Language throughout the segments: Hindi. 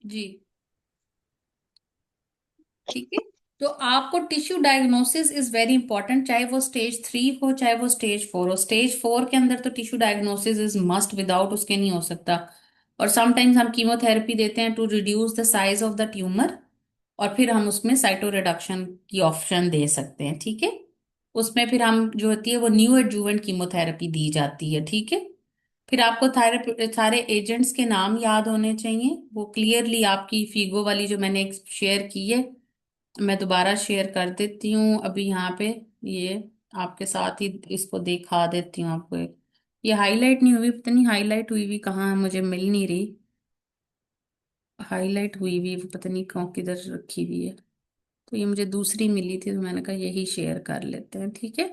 जी। ठीक है। तो आपको tissue diagnosis is very important, चाहे वो स्टेज 3 हो चाहे वो स्टेज 4 हो। स्टेज 4 के अंदर तो tissue diagnosis is must, without उसके नहीं हो सकता। और समटाइम्स हम कीमोथेरेपी देते हैं to reduce the size of the tumour, और फिर हम उसमें साइटो रिडक्शन की ऑप्शन दे सकते हैं। ठीक है। उसमें फिर हम जो होती है वो न्यू एडजुवेंट कीमोथेरेपी दी जाती है। ठीक है। फिर आपको सारे सारे एजेंट्स के नाम याद होने चाहिए, वो क्लियरली आपकी फीगो वाली जो मैंने शेयर की है, मैं दोबारा शेयर कर देती हूँ अभी यहाँ पे। ये आपके साथ ही इसको दिखा देती हूँ आपको। एक ये हाईलाइट नहीं हुई, पता नहीं हाईलाइट हुई भी कहाँ है, मुझे मिल नहीं रही। हाईलाइट हुई भी पता नहीं कहाँ किधर रखी हुई है। तो ये मुझे दूसरी मिली थी, तो मैंने कहा यही शेयर कर लेते हैं। ठीक है।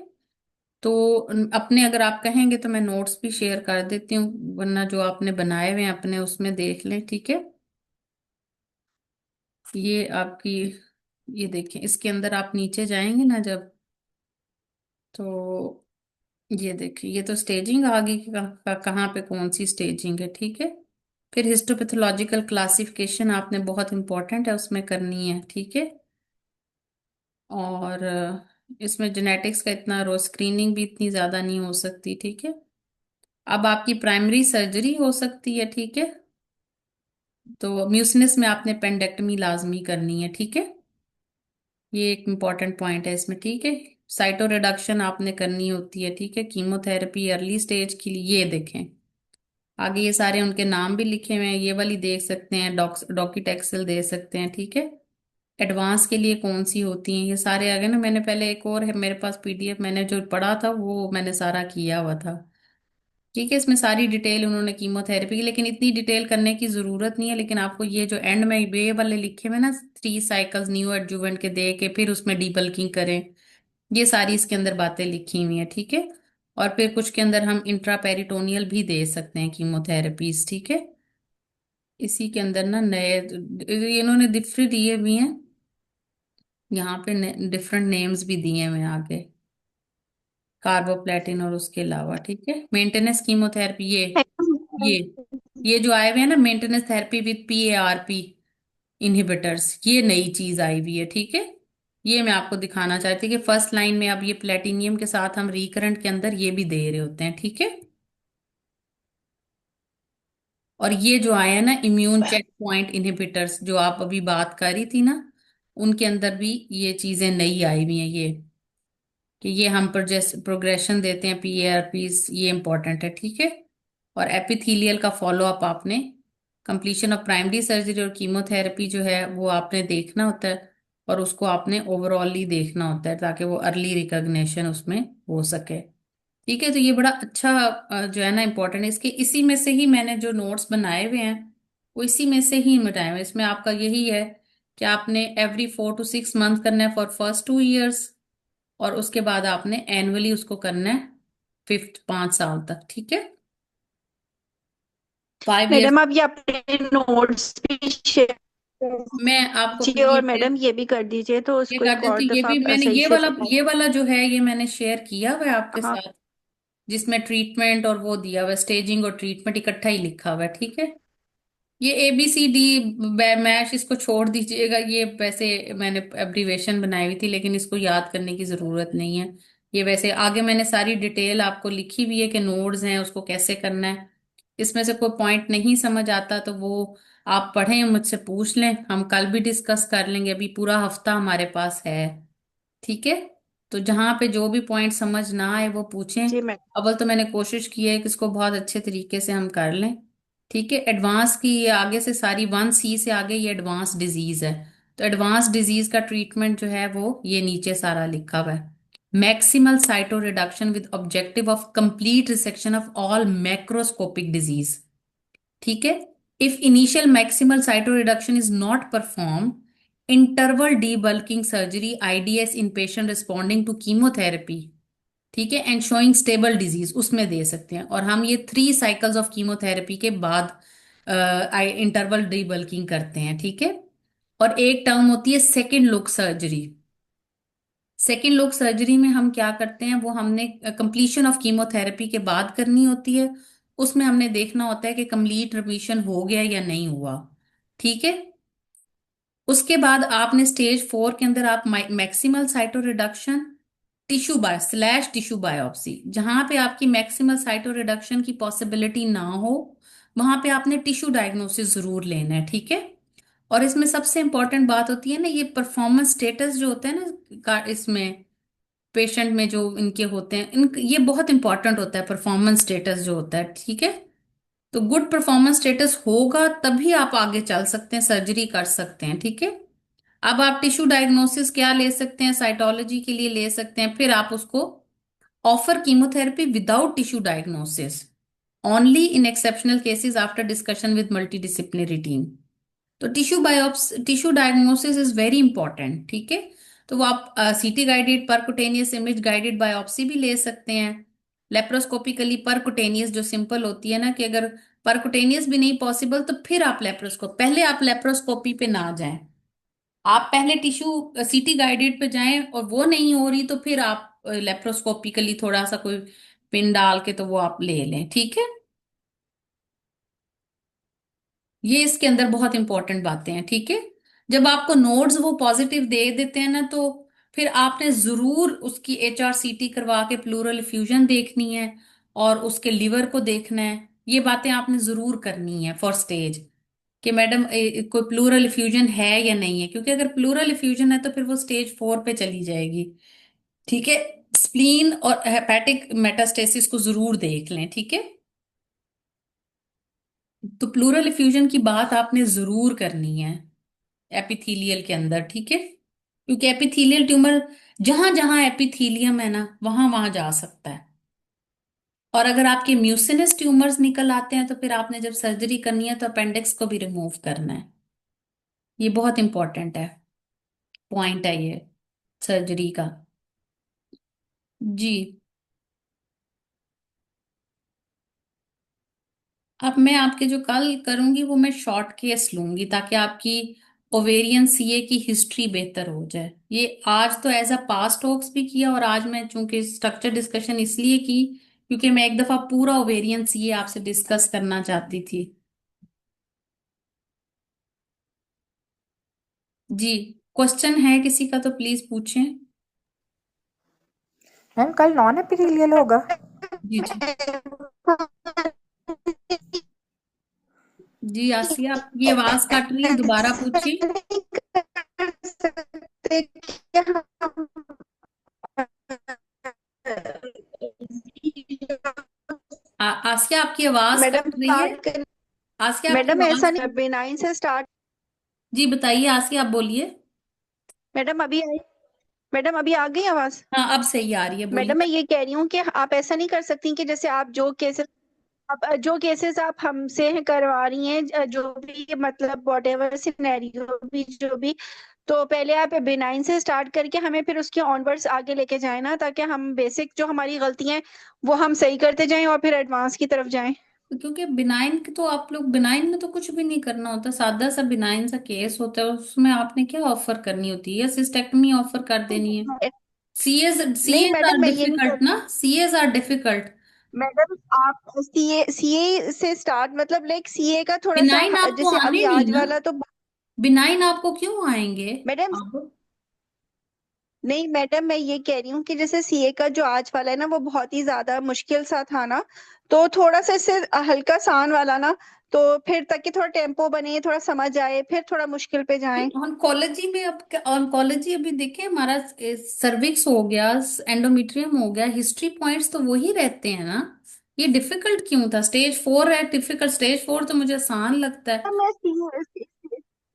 तो अपने अगर आप कहेंगे तो मैं नोट्स भी शेयर कर देती हूँ, वरना जो आपने बनाए हुए हैं अपने उसमें देख लें। ठीक है। ये आपकी, ये देखें, इसके अंदर आप नीचे जाएंगे ना जब, तो ये देखिए, ये तो स्टेजिंग आ गई कि कहाँ पे कौन सी स्टेजिंग है। ठीक है। फिर हिस्टोपैथोलॉजिकल क्लासिफिकेशन आपने बहुत इंपॉर्टेंट है उसमें करनी है। ठीक है। और इसमें जेनेटिक्स का इतना रो स्क्रीनिंग भी इतनी ज्यादा नहीं हो सकती। ठीक है। अब आपकी प्राइमरी सर्जरी हो सकती है। ठीक है। तो म्यूसिनस में आपने पेंडेक्टमी लाजमी करनी है। ठीक है। ये एक इम्पॉर्टेंट पॉइंट है इसमें। ठीक है। साइटो रिडक्शन आपने करनी होती है। ठीक है। कीमोथेरेपी अर्ली स्टेज के लिए, ये देखें आगे ये सारे उनके नाम भी लिखे हुए हैं, ये वाली देख सकते हैं, डॉक्सीटैक्सिल दे सकते हैं। ठीक है। एडवांस के लिए कौन सी होती हैं, ये सारे आ गए ना। मैंने पहले एक और है मेरे पास पीडीएफ, मैंने जो पढ़ा था वो मैंने सारा किया हुआ था। ठीक है। इसमें सारी डिटेल उन्होंने कीमोथेरेपी की, लेकिन इतनी डिटेल करने की जरूरत नहीं है। लेकिन आपको ये जो एंड में ये वाले लिखे हुए ना, 3 साइकिल्स न्यू एडजुवेंट के दे के फिर उसमें डीबल्किंग करें, ये सारी इसके अंदर बातें लिखी हुई हैं। ठीक है। और फिर कुछ के अंदर हम इंट्रापेरिटोनियल भी दे सकते हैं कीमोथेरेपीज। ठीक है। इसी के अंदर ना नए इन्होंने डिफरेंट दिए भी हैं यहाँ पे, डिफरेंट नेम्स भी दिए हुए हैं आगे, कार्बोप्लेटिन और उसके अलावा। ठीक है। मेंटेनेंस कीमोथेरेपी, ये ये जो आए हुए हैं ना, maintenance therapy with PARP inhibitors, ये नई चीज आई हुई है। ठीक है। ये मैं आपको दिखाना चाहती थी कि फर्स्ट लाइन में अब ये प्लेटिनियम के साथ हम रिकरेंट के अंदर ये भी दे रहे होते हैं। ठीक है। और ये जो आया है ना इम्यून चेक पॉइंट इनहिबिटर्स, जो आप अभी बात कर रही थी ना, उनके अंदर भी ये चीजें नई आई हुई हैं, ये कि ये हम प्रोग्रेशन देते हैं PARPs, ये इंपॉर्टेंट है। ठीक है। और एपिथेलियल का फॉलो अप आपने, कंप्लीशन ऑफ प्राइमरी सर्जरी और कीमोथेरेपी जो है वो आपने देखना होता है, और उसको आपने ओवरऑली देखना होता है ताकि वो अर्ली रिकॉग्निशन उसमें हो सके। ठीक है। तो ये बड़ा अच्छा जो है ना इम्पोर्टेंट है इसके, इसी में से ही मैंने जो नोट्स बनाए हुए हैं वो इसी में से ही मिटाए हुए हैं। इसमें आपका यही है कि आपने एवरी 4 to 6 मंथ करना है फॉर फर्स्ट 2 इयर्स, और उसके बाद आपने एनुअली उसको करना है फिफ्थ 5 साल तक। ठीक है। 5 इयर्स। मैडम आप ये अपने नोट्स भी शेयर मैं आपको कीजिए, और ये मैडम ये भी कर दीजिए तो ये उसको कर एक और देती, ये दफा भी आप मैंने सही ये से वाला, बताएं। ये वाला जो है ये मैंने शेयर किया हुआ है आपके हाँ। साथ, जिसमें ट्रीटमेंट और वो दिया हुआ है, स्टेजिंग और ट्रीटमेंट इकट्ठा ही लिखा हुआ है। ठीक है। ये ABCD मैश इसको छोड़ दीजिएगा, ये वैसे मैंने एब्रीवेशन बनाई हुई थी, लेकिन इसको याद करने की जरूरत नहीं है। ये वैसे आगे मैंने सारी डिटेल आपको लिखी हुई है कि नोड्स हैं उसको कैसे करना है। इसमें से कोई पॉइंट नहीं समझ आता तो वो आप पढ़ें, मुझसे पूछ लें, हम कल भी डिस्कस कर लेंगे, अभी पूरा हफ्ता हमारे पास है। ठीक है। तो जहां पे जो भी पॉइंट समझ ना आए वो पूछें। जी मैडम। अव्वल तो मैंने कोशिश की है कि इसको बहुत अच्छे तरीके से हम कर लें। ठीक है। एडवांस की ये आगे से सारी 1C से आगे ये एडवांस डिजीज है। तो एडवांस डिजीज का ट्रीटमेंट जो है वो ये नीचे सारा लिखा हुआ है। Maximal cytoreduction with objective of complete resection of all macroscopic disease. ठीक है। If initial maximal cytoreduction is not perform, interval debulking surgery IDS in patient responding to chemotherapy. ठीक है। एंड शोइंग स्टेबल डिजीज उसमें दे सकते हैं, और हम ये 3 साइकिल्स ऑफ कीमोथेरेपी के बाद इंटरवल डीबल्किंग करते हैं। ठीक है। और एक टर्म होती है second look surgery. Second look surgery में हम क्या करते हैं, वो हमने कंप्लीशन ऑफ कीमोथेरेपी के बाद करनी होती है। उसमें हमने देखना होता है कि कंप्लीट रिमिशन हो गया या नहीं हुआ। ठीक है। उसके बाद आपने स्टेज 4 के अंदर आप maximal cytoreduction, tissue by slash tissue biopsy, जहां पे आपकी मैक्सिमल साइटो रिडक्शन की पॉसिबिलिटी ना हो, वहां पे आपने टिश्यू डायग्नोसिस जरूर लेना है, ठीक है। और इसमें सबसे इंपॉर्टेंट बात होती है ना, ये परफॉर्मेंस स्टेटस जो होता है ना इसमें पेशेंट में जो इनके होते हैं, ये बहुत इंपॉर्टेंट होता है परफॉर्मेंस स्टेटस जो होता है, ठीक है। तो गुड परफॉर्मेंस स्टेटस होगा तभी आप आगे चल सकते हैं, सर्जरी कर सकते हैं, ठीक है। अब आप टिश्यू डायग्नोसिस क्या ले सकते हैं, साइटोलॉजी के लिए ले सकते हैं, फिर आप उसको offer chemotherapy without tissue diagnosis only in exceptional cases after discussion with multidisciplinary team. तो tissue diagnosis is very important, ठीक है। तो वो आप CT guided percutaneous image guided biopsy भी ले सकते हैं। लेप्रोस्कोपिकली परकुटेनियस जो सिंपल होती है ना, कि अगर परकुटेनियस भी नहीं पॉसिबल तो फिर आप पहले आप लेप्रोस्कोपी पे ना जाएं, आप पहले टिश्यू सीटी गाइडेड पे जाएं, और वो नहीं हो रही तो फिर आप लेप्रोस्कोपिकली थोड़ा सा कोई पिन डाल के तो वो आप ले लें, ठीक है। ये इसके अंदर बहुत इंपॉर्टेंट बातें हैं, ठीक है। जब आपको नोड्स वो पॉजिटिव दे देते हैं ना, तो फिर आपने जरूर उसकी HRCT करवा के प्लूरल इफ्यूजन देखनी है, और उसके लिवर को देखना है। ये बातें आपने जरूर करनी है फॉर स्टेज, कि मैडम कोई प्लूरल इफ्यूजन है या नहीं है, क्योंकि अगर प्लूरल इफ्यूजन है तो फिर वो स्टेज 4 पे चली जाएगी, ठीक है। स्प्लीन और हेपेटिक मेटास्टेसिस को जरूर देख लें, ठीक है। तो प्लूरल इफ्यूजन की बात आपने जरूर करनी है एपिथीलियल के अंदर, ठीक है, क्योंकि एपिथीलियल ट्यूमर जहां जहां एपिथीलियम है ना, वहां वहां जा सकता है। और अगर आपके म्यूसिनस ट्यूमर्स निकल आते हैं तो फिर आपने जब सर्जरी करनी है तो अपेंडिक्स को भी रिमूव करना है। ये बहुत इंपॉर्टेंट है, पॉइंट है ये सर्जरी का। जी। अब मैं आपके जो कल करूंगी वो मैं शॉर्ट केस लूंगी, ताकि आपकी ओवेरियन सीए की हिस्ट्री बेहतर हो जाए। ये आज तो एज अ पास टॉक्स भी किया, और आज मैं चूंकि स्ट्रक्चर डिस्कशन इसलिए की क्योंकि मैं एक दफा पूरा ओवेरियन सीए आपसे डिस्कस करना चाहती थी। जी। क्वेश्चन है किसी का तो प्लीज पूछें। मैम कल नॉन एपिथेलियल होगा? जी जी। जी आसिया, आपकी आवाज कट रही है, दोबारा पूछिए। आसिया, आपकी आवाज मैडम कट रही है। स्टार्ट कर। आसिया, आपकी मैडम ऐसा आवाज नहीं, बेनाइन से स्टार्ट। जी बताइए आसिया, आप बोलिए। मैडम अभी आई। मैडम अभी आ गई आवाज। हाँ अब सही आ रही है, मैडम बोलिए। मैं ये कह रही हूँ कि आप ऐसा नहीं कर सकती कि जैसे आप जो केसेस आप हमसे हैं करवा रही हैं, जो भी मतलब वॉट एवर सिनेरियो भी जो भी, तो पहले आप बिनाइन से स्टार्ट करके हमें फिर उसके ऑनवर्ड्स आगे लेके जाए ना, ताकि हम बेसिक जो हमारी गलतियां हैं वो हम सही करते जाएं और फिर एडवांस की तरफ जाएं। क्योंकि बिनाइन के तो आप लोग, बिनाइन में तो कुछ भी नहीं करना होता, सादा सा बिनाइन सा केस होता है, उसमें आपने क्या ऑफर करनी होती है, सिस्टेक्टमी ऑफर कर देनी है। सीएज नहीं सीएज आर मैडम, मैं ये नहीं डिफिकल्ट कर। ना, सीएज आर डिफिकल्ट। मैडम आप सीए से स्टार्ट मतलब लाइक सीए का थोड़ा सा बिनाइन आपको जैसे आने अभी नहीं आज ना, वाला तो। बिनाइन आपको क्यों आएंगे मैडम आप। नहीं मैडम, मैं ये कह रही हूँ कि जैसे सीए का जो आज वाला है ना वो बहुत ही ज्यादा मुश्किल सा था ना, तो थोड़ा सा इससे हल्का सान वाला ना, तो फिर ताकि थोड़ा टेम्पो बने, थोड़ा समझ आए, फिर थोड़ा मुश्किल पे जाएं। ऑन्कोलॉजी में अब ऑन्कोलॉजी अभी देखें, हमारा सर्विक्स हो गया, एंडोमेट्रियम हो गया, हिस्ट्री पॉइंट्स तो वही रहते हैं ना। ये डिफिकल्ट क्यों था, स्टेज 4 है डिफिकल्ट, स्टेज 4 तो मुझे आसान लगता है। मैं सीए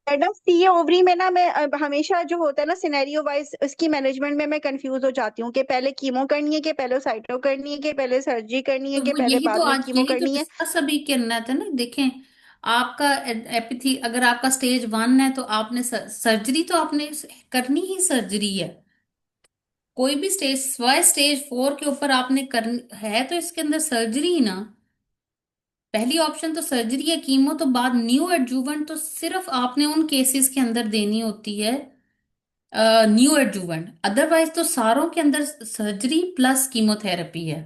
मैडम सीए ओवरी में ना, मैं हमेशा जो होता है ना सिनेरियो वाइज इसकी मैनेजमेंट में मैं कंफ्यूज हो जाती हूँ कि पहले कीमो करनी है कि पहले साइटो करनी है कि पहले सर्जरी करनी है तो कि वो पहले यही तो बाद में आज कीमो यही तो करनी है। डिस्कस अभी करना था ना, देखें। आपका एपिथी अगर आपका स्टेज 1 है तो आपने सर्जरी तो आपने करनी ही सर्जरी है। कोई भी स्टेज स्वाय स्टेज 4 के ऊपर आपने करनी है तो इसके अंदर सर्जरी ही ना। पहली ऑप्शन तो सर्जरी है, कीमो तो बाद, न्यू एडजुवेंट तो सिर्फ आपने उन केसेस के अंदर देनी होती है, न्यू एडजुवेंट, अदरवाइज तो सारों के अंदर सर्जरी प्लस कीमोथेरेपी है,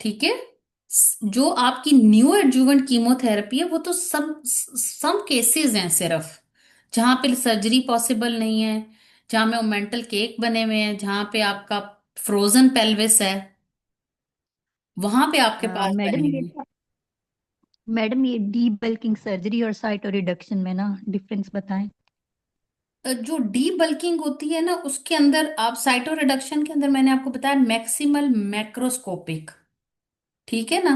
ठीक है। जो आपकी न्यू एडजुवेंट कीमोथेरेपी है वो तो सब सम केसेस हैं सिर्फ, जहां पे सर्जरी पॉसिबल नहीं है, जहां में मेंटल केक बने हुए हैं, जहां पे आपका फ्रोजन पेल्विस है, वहां पे आपके पास मैडम ये बनेगी। मैडम ये डी बल्किंग सर्जरी और साइटो रिडक्शन में ना डिफरेंस बताएं। जो डी बल्किंग होती है ना, उसके अंदर आप साइटो रिडक्शन के अंदर मैंने आपको बताया मैक्सिमल मैक्रोस्कोपिक, ठीक है ना,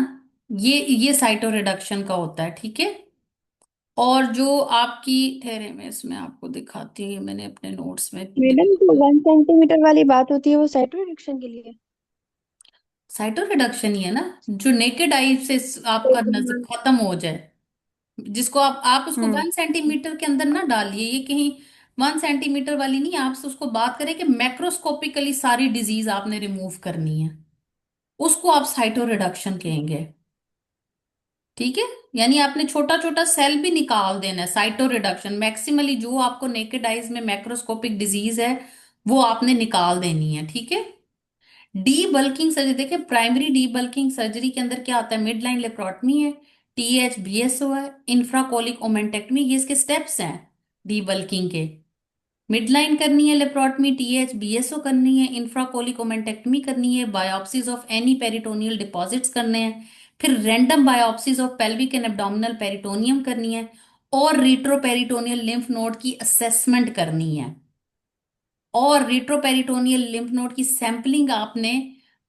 ये साइटो रिडक्शन का होता है, ठीक है। और जो आपकी, ठहरे मैं इसमें आपको दिखाती हूँ, मैंने अपने नोट्स में मैडम जो 1 सेंटीमीटर वाली बात होती है वो साइटो रिडक्शन के लिए साइटो रिडक्शन ही है ना, जो नेकेड आई से आपका नजर है। खत्म हो जाए, जिसको आप उसको हम्म। 1 सेंटीमीटर के अंदर ना डालिए, ये कहीं 1 सेंटीमीटर वाली नहीं, आप उसको बात करें कि मैक्रोस्कोपिकली सारी डिजीज आपने रिमूव करनी है, उसको आप साइटो रिडक्शन कहेंगे, ठीक है। यानी आपने छोटा छोटा सेल भी निकाल देना है, साइटो रिडक्शन मैक्सिमली जो आपको नेकेड आइज में मैक्रोस्कोपिक डिजीज है वो आपने निकाल देनी है, ठीक है। डी बल्किंग सर्जरी, देखिए प्राइमरी डी बल्किंग सर्जरी के अंदर क्या आता है, मिड लाइन लेप्रोटमी है, टीएच बीएसओ है, इंफ्राकोलिक ओमेंटेक्टमी, ये इसके स्टेप्स हैं डी बल्किंग के। मिड लाइन करनी है लेप्रोटमी, टीएच बीएसओ करनी है, इंफ्राकोलिक ओमेंटेक्टमी करनी है, biopsies of any peritoneal deposits करने हैं, फिर random biopsies of pelvic and abdominal peritoneum करनी है, और रिट्रोपेरिटोनियल लिम्फ नोड की असेसमेंट करनी है। और रिट्रोपेरिटोनियल लिम्फ नोड की सैंपलिंग आपने,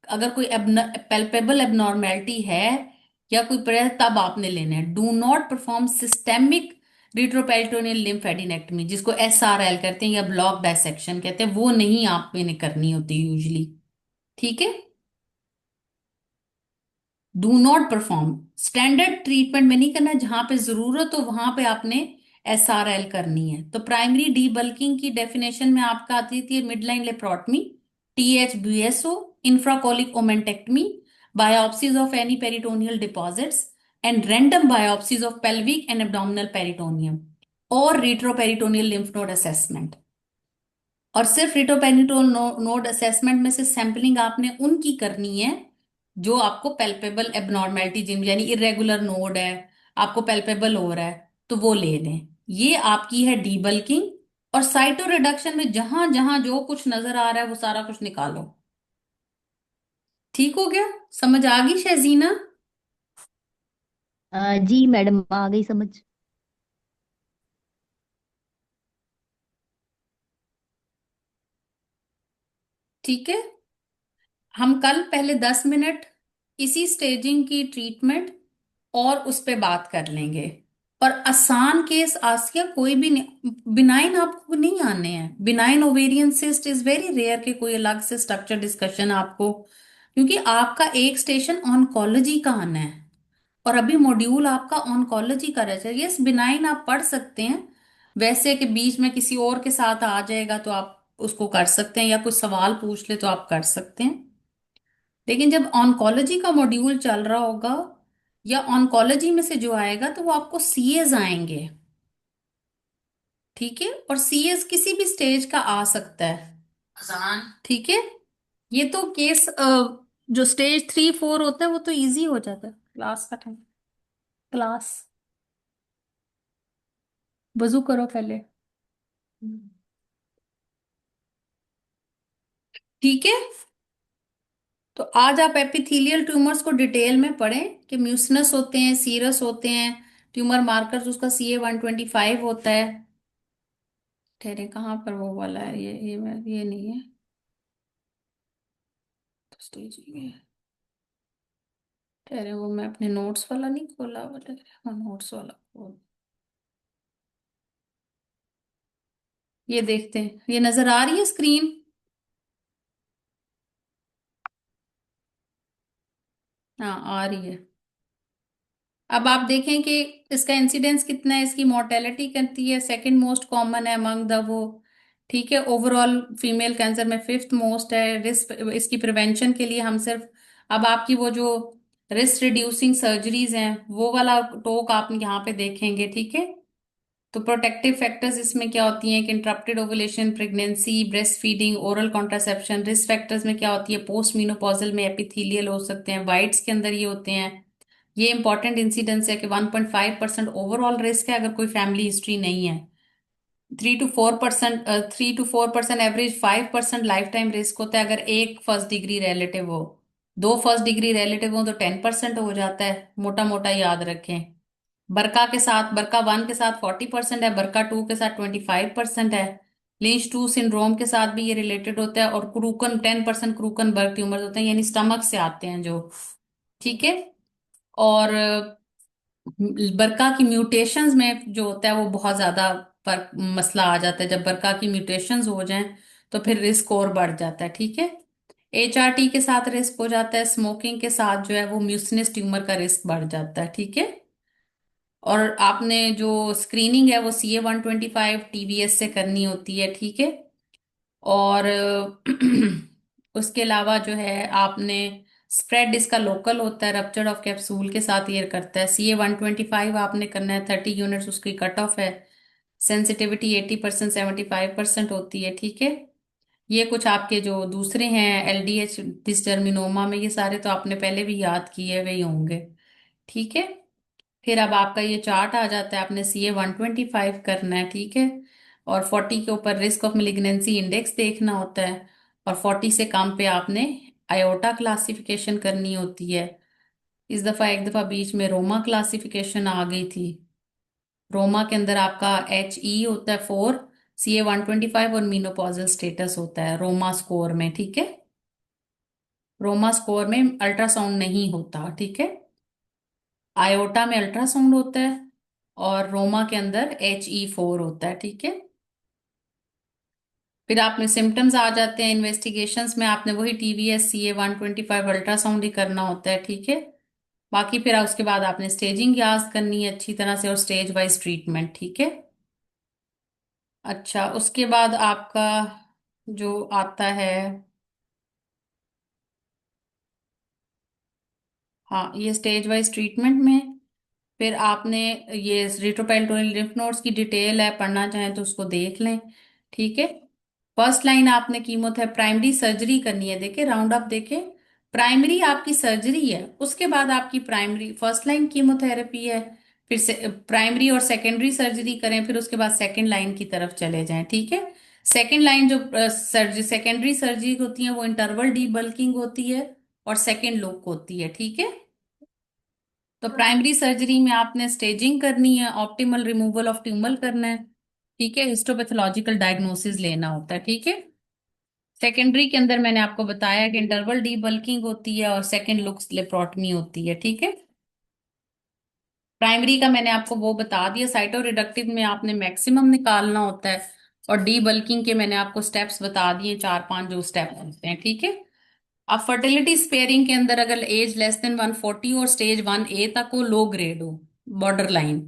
अगर कोई पेल्पेबल एबनॉर्मेलिटी है या कोई तब आपने लेने हैं। Do not perform systemic retroperitoneal lymphadenectomy, जिसको एसआरएल कहते हैं या ब्लॉक डायसेक्शन कहते हैं, वो नहीं आपने करनी होती यूजली, ठीक है। Do not perform, standard treatment में नहीं करना, जहां पे जरूरत हो वहां पे आपने एसआरएल करनी है। तो प्राइमरी डी बल्किंग की डेफिनेशन में आपका आती थी midline laparotomy, TH BSO, infracolic omentectomy, biopsies of any peritoneal deposits, and random biopsies of pelvic and abdominal peritoneum, और रिट्रोपेरिटोनियल लिम्फ नोड असेसमेंट। और सिर्फ रिटोपेनिटोल नोड असेसमेंट में से सैंपलिंग आपने उनकी करनी है जो आपको पेल्पेबल एबनॉर्मेलिटी, जिम यानी इरेगुलर नोड है, आपको पेल्पेबल हो रहा है तो वो ले लें। ये आपकी है डीबल्किंग। और साइटो रिडक्शन में जहां जहां जो कुछ नजर आ रहा है वो सारा कुछ निकालो, ठीक हो गया, समझ आ गई शहजीना? जी मैडम आ गई समझ। ठीक है, हम कल पहले 10 मिनट इसी स्टेजिंग की ट्रीटमेंट और उस पे बात कर लेंगे। और आसान केस आसिया कोई भी नहीं, बिनाइन आपको नहीं आने हैं, benign ovarian cyst is very rare के कोई अलग से स्ट्रक्चर डिस्कशन आपको, क्योंकि आपका एक स्टेशन ऑन्कोलॉजी का आना है और अभी मॉड्यूल आपका ऑन्कोलॉजी का रह जाएगा। यस, बिनाइन आप पढ़ सकते हैं, वैसे कि बीच में किसी और के साथ आ जाएगा तो आप उसको कर सकते हैं, या कुछ सवाल पूछ ले तो आप कर सकते हैं। लेकिन जब ऑन्कोलॉजी का मॉड्यूल चल रहा होगा या ऑन्कोलॉजी में से जो आएगा तो वो आपको सीएज आएंगे, ठीक है। और सीएज किसी भी स्टेज का आ सकता है, आसान, ठीक है। ये तो केस जो स्टेज 3 4 होता है वो तो इजी हो जाता है। क्लास का टाइम, क्लास, वजू करो पहले, ठीक है। तो आज आप एपिथेलियल ट्यूमर्स को डिटेल में पढ़ें कि म्यूसिनस होते हैं, सीरस होते हैं, ट्यूमर मार्कर्स उसका CA 125 होता है। ठहरे कहाँ पर वो वाला है, ये नहीं है, तो स्टेज ये है। ठहरे वो मैं अपने नोट्स वाला नहीं खोला, वाला हाँ नोट्स वाला खोल, ये देखते हैं, ये नजर आ रही है स्क्रीन? हाँ आ रही है। अब आप देखें कि इसका इंसिडेंस कितना है, इसकी मोर्टेलिटी कितनी है, सेकंड मोस्ट कॉमन है अमंग द वो, ठीक है। ओवरऑल फीमेल कैंसर में फिफ्थ मोस्ट है। रिस्क, इसकी प्रिवेंशन के लिए हम सिर्फ, अब आपकी वो जो रिस्क रिड्यूसिंग सर्जरीज हैं वो वाला टॉक आप यहाँ पे देखेंगे, ठीक है। तो प्रोटेक्टिव फैक्टर्स इसमें क्या होती हैं कि interrupted ovulation, pregnancy, breast feeding, oral contraception. Risk factors में क्या होती है, पोस्ट मीनोपॉजल में एपिथेलियल हो सकते हैं, वाइट्स के अंदर ये होते हैं। ये इंपॉर्टेंट इंसिडेंस है कि 1.5% ओवरऑल रिस्क है अगर कोई फैमिली हिस्ट्री नहीं है। 3 to 4% average, 5% life time risk होता है अगर एक फर्स्ट डिग्री रिलेटिव हो। दो फर्स्ट डिग्री रिलेटिव हो तो 10% हो जाता है, मोटा मोटा याद रखें। बरका 1 के साथ 40% है, बरका 2 के साथ 25% है। लिंच 2 सिंड्रोम के साथ भी ये रिलेटेड होता है, और क्रूकन 10% क्रूकन बर्ग ट्यूमर्स होते हैं, यानी स्टमक से आते हैं जो। ठीक है। और बरका की म्यूटेशंस में जो होता है वो बहुत ज्यादा मसला आ जाता है। जब बरका की म्यूटेशंस हो जाएं तो फिर रिस्क और बढ़ जाता है। ठीक है। HRT के साथ रिस्क हो जाता है, स्मोकिंग के साथ जो है वो म्यूसिनस ट्यूमर का रिस्क बढ़ जाता है। ठीक है। और आपने जो स्क्रीनिंग है वो CA 125 TBS से करनी होती है। ठीक है। और उसके अलावा जो है आपने स्प्रेड इसका लोकल होता है, रप्चर ऑफ कैप्सूल के साथ ये करता है। CA 125 आपने करना है, 30 यूनिट्स उसकी कट ऑफ है। सेंसिटिविटी 80% 75% होती है। ठीक है। ये कुछ आपके जो दूसरे हैं LDH डिस्टर्मिनोमा में, ये सारे तो आपने पहले भी याद किए हुए ही होंगे। ठीक है। फिर अब आपका ये चार्ट आ जाता है, आपने CA 125 करना है। ठीक है। और 40 के ऊपर रिस्क ऑफ मिलिग्नेंसी इंडेक्स देखना होता है, और 40 से कम पे आपने आयोटा क्लासिफिकेशन करनी होती है। इस दफा एक दफा बीच में रोमा क्लासिफिकेशन आ गई थी। रोमा के अंदर आपका HE होता है 4, CA 125 और मीनोपॉजल स्टेटस होता है रोमा स्कोर में। ठीक है। रोमा स्कोर में अल्ट्रासाउंड नहीं होता। ठीक है। आयोटा में अल्ट्रासाउंड होता है, और रोमा के अंदर HE 4 होता है। ठीक है। फिर आप में सिम्टम्स आ जाते हैं। इन्वेस्टिगेशंस में आपने वही TVS CA 125 अल्ट्रासाउंड ही करना होता है। ठीक है। बाकी फिर उसके बाद आपने स्टेजिंग याद करनी है अच्छी तरह से, और स्टेज वाइज ट्रीटमेंट। ठीक है। अच्छा, उसके बाद आपका जो आता है, हाँ, ये स्टेज वाइज ट्रीटमेंट में फिर आपने ये रिट्रोपेरिटोनियल लिम्फ नोड्स की डिटेल है, पढ़ना चाहें तो उसको देख लें। ठीक है। फर्स्ट लाइन आपने कीमोथेरेपी प्राइमरी सर्जरी करनी है, देखे राउंड अप देखे। प्राइमरी आपकी सर्जरी है, उसके बाद आपकी प्राइमरी फर्स्ट लाइन कीमोथेरेपी है। फिर से प्राइमरी और सेकेंडरी सर्जरी करें, फिर उसके बाद सेकेंड लाइन की तरफ चले जाएं। ठीक है। सेकेंड लाइन जो सर्जरी सेकेंडरी सर्जरी होती है वो इंटरवल डीबल्किंग होती है और सेकेंड लुक होती है। ठीक है। तो प्राइमरी सर्जरी में आपने स्टेजिंग करनी है, ऑप्टिमल रिमूवल ऑफ ट्यूमर करना है। ठीक है। हिस्टोपैथोलॉजिकल डायग्नोसिस लेना होता है। ठीक है। सेकेंडरी के अंदर मैंने आपको बताया कि इंटरवल डीबल्किंग होती है और सेकेंड लुक लेप्रोटमी होती है। ठीक है। प्राइमरी का मैंने आपको वो बता दिया, साइटो रिडक्टिव में आपने मैक्सिमम निकालना होता है, और डीबल्किंग के मैंने आपको स्टेप्स बता दिए, 4-5 जो स्टेप होते हैं। ठीक है। अब फर्टिलिटी स्पेयरिंग के अंदर अगर एज लेस देन 140 और स्टेज 1A तक हो, लो ग्रेड हो, बॉर्डर लाइन,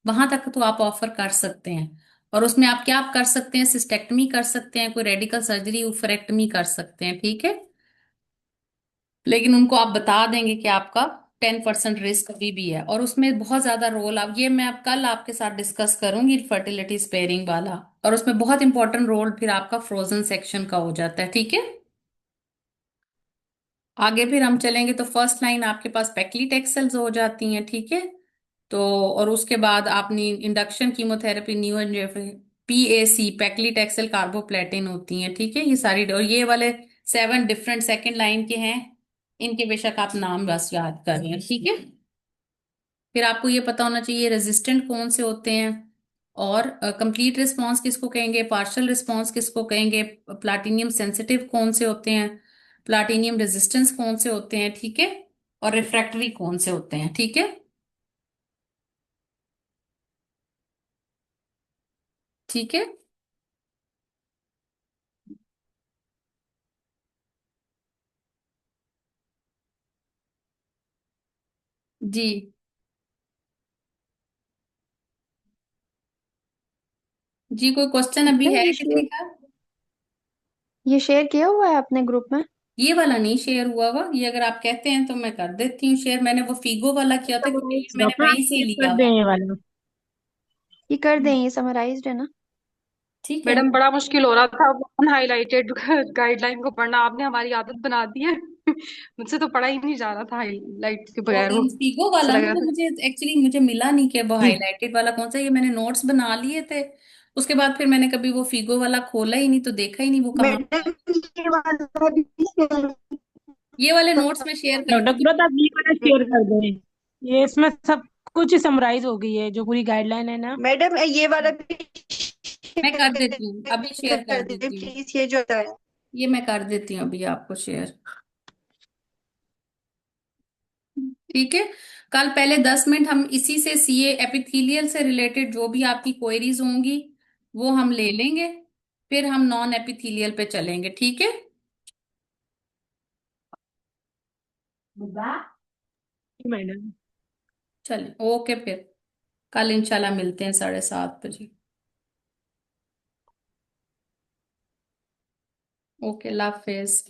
वहां तक तो आप ऑफर कर सकते हैं। और उसमें आप क्या कर सकते हैं, सिस्टेक्टमी कर सकते हैं, कोई रेडिकल सर्जरी उफरेक्टमी कर सकते हैं। ठीक है। लेकिन उनको आप बता देंगे कि आपका 10% रिस्क अभी भी है, और उसमें बहुत ज्यादा रोल, अब ये मैं अब कल आपके साथ डिस्कस करूंगी फर्टिलिटी स्पेयरिंग वाला, और उसमें बहुत इंपॉर्टेंट रोल फिर आपका फ्रोजन सेक्शन का हो जाता है। ठीक है। आगे फिर हम चलेंगे तो फर्स्ट लाइन आपके पास पेक्लिटेक्स सेल्स हो जाती हैं। ठीक है। तो और उसके बाद आपने इंडक्शन कीमोथेरेपी, न्यू PAC पेक्लिटेक्सेल कार्बोप्लेटिन होती हैं। ठीक है। ये सारी, और ये वाले 7 डिफरेंट सेकेंड लाइन के हैं, इनके बेशक आप नाम बस याद कर लें। ठीक है। फिर आपको ये पता होना चाहिए रेजिस्टेंट कौन से होते हैं, और कंप्लीट रिस्पांस किसको कहेंगे, पार्शियल रिस्पांस किसको कहेंगे, प्लाटिनियम सेंसिटिव कौन से होते हैं, प्लाटिनियम रेजिस्टेंस कौन से होते हैं। ठीक है। और रिफ्रैक्टरी कौन से होते हैं। ठीक है। ठीक है। जी। जी, कोई क्वेश्चन अभी मैम है किसी का? ये शेयर किया हुआ है आपने ग्रुप में? ये वाला नहीं शेयर हुआ हुआ, ये अगर आप कहते हैं तो मैं कर देती हूँ शेयर। मैंने वो फीगो वाला किया था क्योंकि ये मैंने डॉक्टर आप वहीं से शेयर लिया कर दें हुआ। ये वाला। ये कर दें, ये समराइज्ड है ना? ठीक है। मैडम बड़ा मुश्किल हो रहा था अनहाइलाइटेड गाइडलाइन को पढ़ना, आपने हमारी आदत बना दी है। मुझसे तो पढ़ा ही नहीं जा रहा था हाईलाइट के वो बगैर, वो इंडिगो ऐसा वाला लग ना, रहा तो था। मुझे एक्चुअली मुझे मिला नहीं कि वो जी। हाईलाइटेड वाला कौन सा है। ये मैंने नोट्स बना लिए थे, उसके बाद फिर मैंने कभी वो फिगो वाला खोला ही नहीं, तो देखा ही नहीं वो कहाँ पे है। मैडम ये वाला भी share ये वाले नोट्स में शेयर कर डॉक्टर दूंगी। तुरंत आप ये वाला शेयर कर दें। ये इसमें सब कुछ समराइज हो गई है जो पूरी गाइडलाइन है ना। मैडम ये वाला भी मैं कर share देती हूँ, अभी शेयर कर कर दें देती हूँ। प्लीज, ये जो होता है। ये मैं कर देती हूँ अभी आपको शेयर। ठीक है। कल पहले 10 मिनट हम इसी से सीए एपिथेलियल से रिलेटेड जो भी आपकी क्वेरीज होंगी वो हम ले लेंगे, फिर हम नॉन एपिथेलियल पे चलेंगे, ठीक है। मैडम चलिए ओके, फिर कल इंशाल्लाह मिलते हैं 7:30 बजे। ओके, अल्लाह हाफिज।